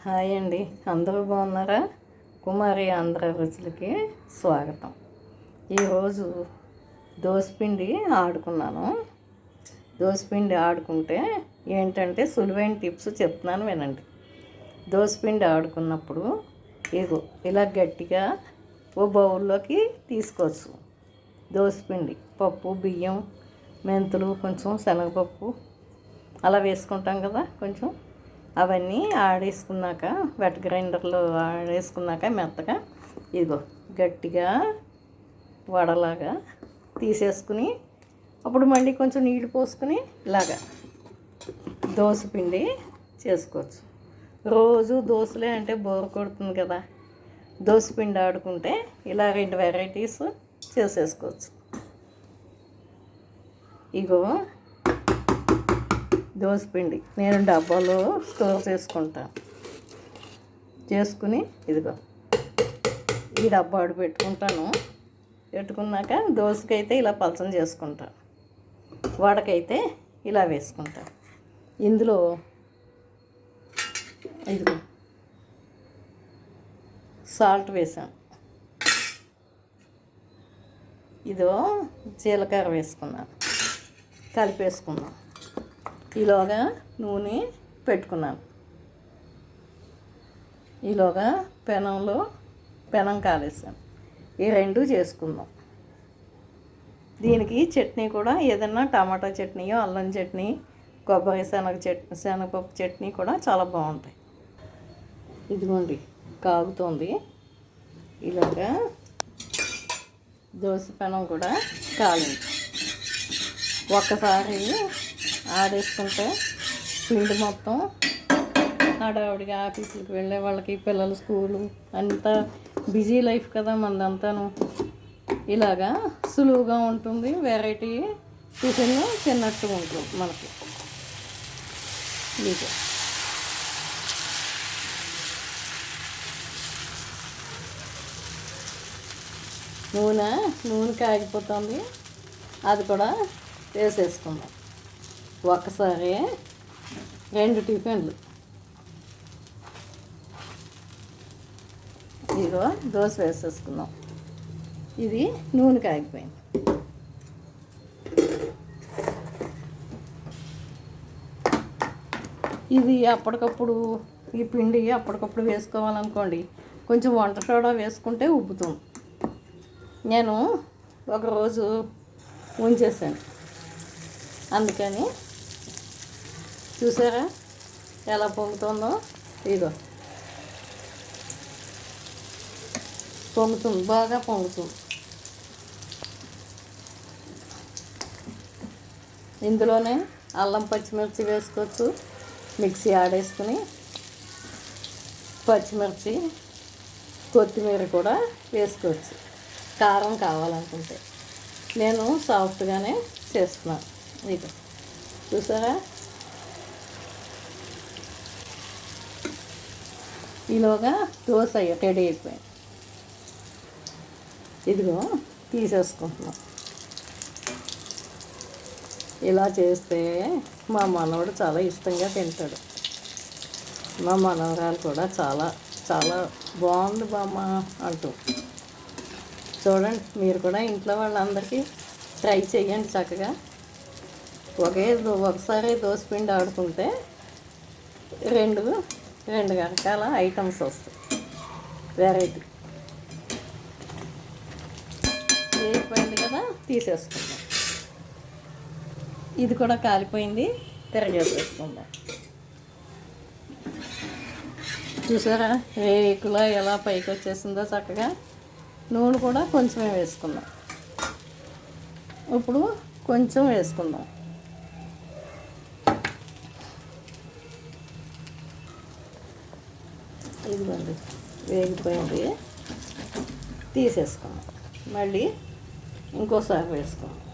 Hi అండి, అందరూ బాగున్నారా? కుమారి ఆంధ్ర రుచులకి స్వాగతం. ఈరోజు దోసపిండి ఆడుకున్నాను. దోసపిండి ఆడుకుంటే ఏంటంటే సులువైన టిప్స్ చెప్తున్నాను, వినండి. దోసపిండి ఆడుకున్నప్పుడు ఇగో ఇలా గట్టిగా ఓ బౌల్లోకి తీసుకోవచ్చు. దోసపిండి పప్పు, బియ్యం, మెంతులు, కొంచెం శనగపప్పు అలా వేసుకుంటాం కదా, కొంచెం అవన్నీ ఆడేసుకున్నాక వెట్ గ్రైండర్లో ఆడేసుకున్నాక మెత్తగా ఇదిగో గట్టిగా వడలాగా తీసేసుకుని అప్పుడు మళ్ళీ కొంచెం నీళ్ళు పోసుకుని ఇలాగా దోసపిండి చేసుకోవచ్చు. రోజు దోశలే అంటే బోర్ కొడుతుంది కదా, దోసపిండి ఆడుకుంటే ఇలా 2 వెరైటీస్ చేసేసుకోవచ్చు. ఇగో దోసపిండి నేను డబ్బాలో స్టోర్ చేసుకుని ఇదిగో ఈ డబ్బా ఆడు పెట్టుకున్నాక దోసకైతే ఇలా పలచన చేసుకుంటాను, వడకైతే ఇలా వేసుకుంటాను. ఇందులో ఇదిగో సాల్ట్ వేసాను, ఇదో జీలకర్ర వేసుకున్నాను, కలిపేసుకున్నాను. ఈలోగా నూనె పెట్టుకున్నాను. ఈలోగా పెనం కాలేసాను. ఈ 2 చేసుకుందాం. దీనికి చట్నీ కూడా ఏదన్నా టమాటా చట్నీయో, అల్లం చట్నీ, కొబ్బరి శనగపప్పు చట్నీ కూడా చాలా బాగుంటాయి. ఇదిగోండి కాగుతోంది. ఇలాగా దోశ పెనం కూడా కాలింది. ఒక్కసారి ఆడేసుకుంటే పిండి మొత్తం హడావుడిగా ఆఫీసులకు వెళ్ళే వాళ్ళకి, పిల్లల స్కూలు అంతా బిజీ లైఫ్ కదా మనదంతాను. ఇలాగా సులువుగా ఉంటుంది, వెరైటీ టిఫిన్ తిన్నట్టు ఉంటుంది మనకి. ఇది నూనె కాగిపోతుంది, అది కూడా వేసేసుకుందాం. ఒకసారి 2 టిఫిన్లు. ఇదిగో దోశ వేసేసుకుందాం. ఇది నూనె కాగిపోయింది. ఇది అప్పటికప్పుడు ఈ పిండి అప్పటికప్పుడు వేసుకోవాలనుకోండి, కొంచెం వంట సోడా వేసుకుంటే ఉబ్బుతుంది. నేను ఒకరోజు ఉంచేసాను, అందుకని చూసారా ఎలా పొంగుతుందో. ఇదిగో పొంగుతుంది, బాగా పొంగుతుంది. ఇందులోనే అల్లం పచ్చిమిర్చి వేసుకోవచ్చు. మిక్సీ ఆడేసుకుని పచ్చిమిర్చి, కొత్తిమీర కూడా వేసుకోవచ్చు కారం కావాలనుకుంటే. నేను సాఫ్ట్గానే చేస్తున్నాను. ఇది చూసారా, ఈలోగా దోశ రెడీ అయిపోయింది. ఇదిగో తీసేసుకుంటున్నాం. ఇలా చేస్తే మా మనవడు చాలా ఇష్టంగా తింటాడు. మా మనవరాలు కూడా చాలా చాలా బాగుంది బామ్మ అంటూ. చూడండి, మీరు కూడా ఇంట్లో వాళ్ళందరికీ ట్రై చేయండి చక్కగా. ఒకసారి దోసపిండి ఆడుకుంటే రెండు రకాల ఐటమ్స్ వస్తాయి, వెరైటీ. వేగిపోయింది కదా, తీసేసుకుందాం. ఇది కూడా కాలిపోయింది, తిరగేసేసుకుందాం. చూసారా రేకులా ఎలా పైకి వచ్చేసిందో చక్కగా. నూనె కూడా కొంచెమే వేసుకుందాం. ఇప్పుడు కొంచెం వేసుకుందాం. ఇదిగోండి వేగిపోయింది, తీసేసుకుందాం. మళ్ళీ ఇంకోసారి వేసుకుందాం.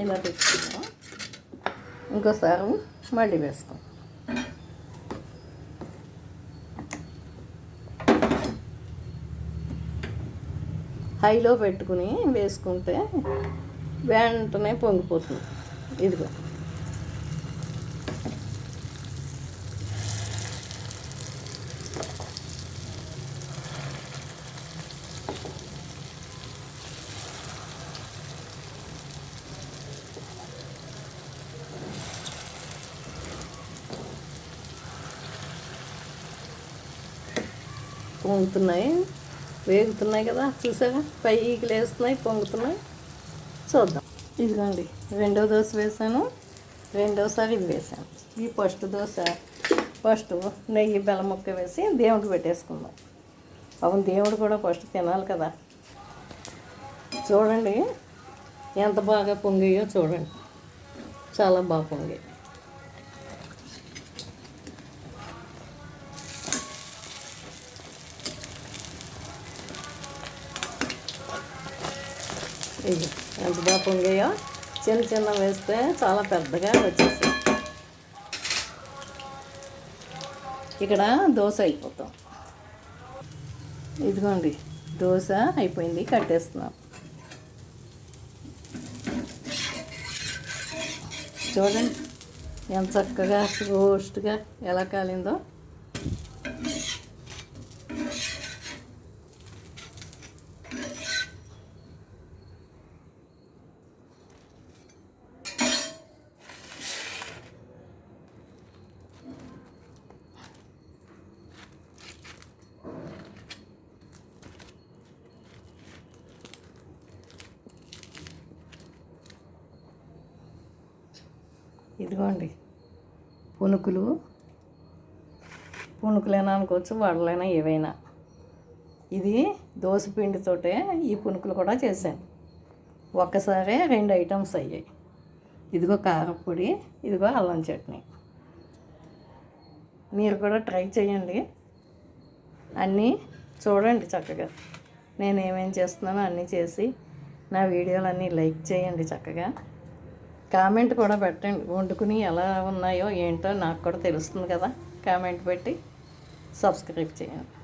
ఇలా పెట్టుకుందాం. ఇంకోసారి మళ్ళీ వేసుకుందాం. హైలో పెట్టుకుని వేసుకుంటే వెంటనే పొంగిపోతుంది. ఇదిగో పొంగుతున్నాయి, వేగుతున్నాయి కదా, చూసారా పైకి లేస్తున్నాయి, పొంగుతున్నాయి. చూద్దాం. ఇదిగోండి, రెండో దోశ వేసాను, రెండోసారి ఇది వేసాను. ఈ ఫస్ట్ దోశ ఫస్ట్ నెయ్యి బెల్లం ముక్క వేసి దేవుడికి పెట్టేసుకుందాం. అవును, దేవుడు కూడా ఫస్ట్ తినాలి కదా. చూడండి ఎంత బాగా పొంగాయో చూడండి, చాలా బాగా పొంగాయి. ఇది ఎంత బాగా పొంగాయో. చిన్న చిన్న వేస్తే చాలా పెద్దగా వచ్చేసాయి. ఇక్కడ దోశ అయిపోతాం. ఇదిగోండి, దోశ అయిపోయింది, కట్టేస్తున్నాం. చూడండి ఎంత చక్కగా రోస్ట్గా ఎలా కాలిందో. ఇదిగోండి పునుకులైనా అనుకోవచ్చు, వడలైనా ఏవైనా. ఇది దోశ పిండితోటే ఈ పునుకులు కూడా చేశాను. ఒక్కసారే 2 ఐటమ్స్ అయ్యాయి. ఇదిగో కారపొడి, ఇదిగో అల్లం చట్నీ. మీరు కూడా ట్రై చేయండి. అన్నీ చూడండి చక్కగా. నేను ఏమేం చేస్తున్నానో అన్నీ చేసి నా వీడియోలన్నీ లైక్ చేయండి చక్కగా. కామెంట్ కూడా పెట్టండి, వండుకుని ఎలా ఉన్నాయో ఏంటో నాకు కూడా తెలుస్తుంది కదా. కామెంట్ పెట్టి సబ్స్క్రైబ్ చేయండి.